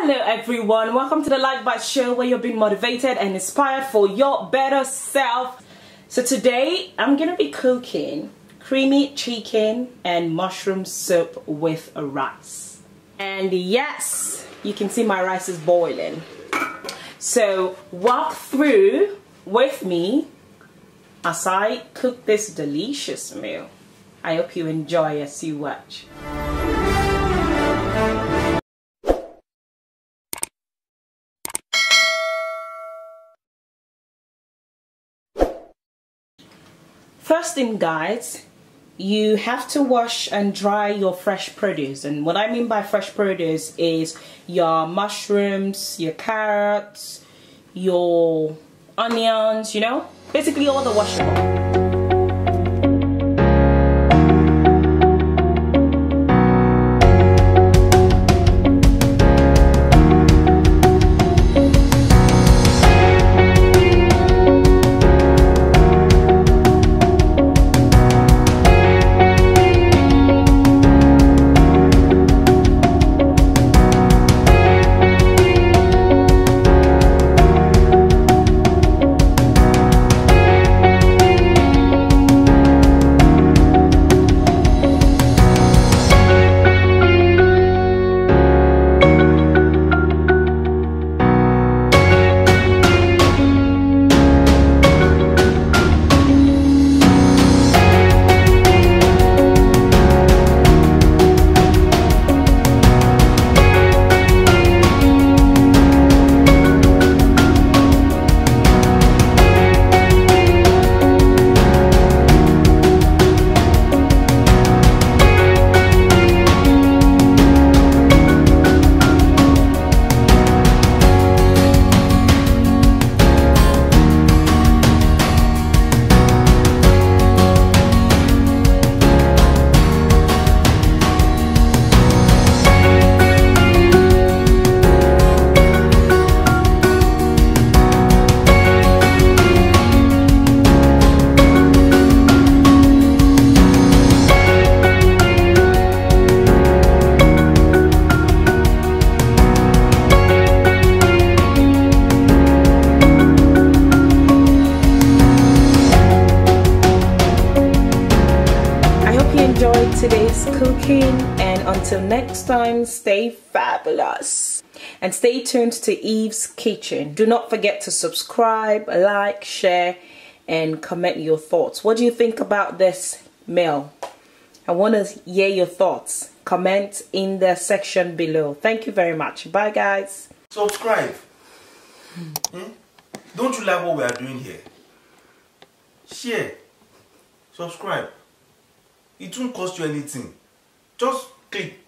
Hello everyone, welcome to the Life Bite Show where you're being motivated and inspired for your better self. So today I'm gonna be cooking creamy chicken and mushroom soup with rice. And yes, you can see my rice is boiling. So walk through with me as I cook this delicious meal. I hope you enjoy as you watch. First thing guys, you have to wash and dry your fresh produce, and what I mean by fresh produce is your mushrooms, your carrots, your onions, you know, basically all the washable. Enjoyed today's cooking, and until next time, stay fabulous and stay tuned to Eve's Kitchen. Do not forget to subscribe, like, share and comment your thoughts. What do you think about this meal? I want to hear your thoughts. Comment in the section below. Thank you very much. Bye guys. Subscribe. Don't you like what we are doing here? Share. Subscribe. It won't cost you anything. Just click,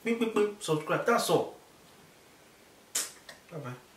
subscribe. That's all. Bye bye.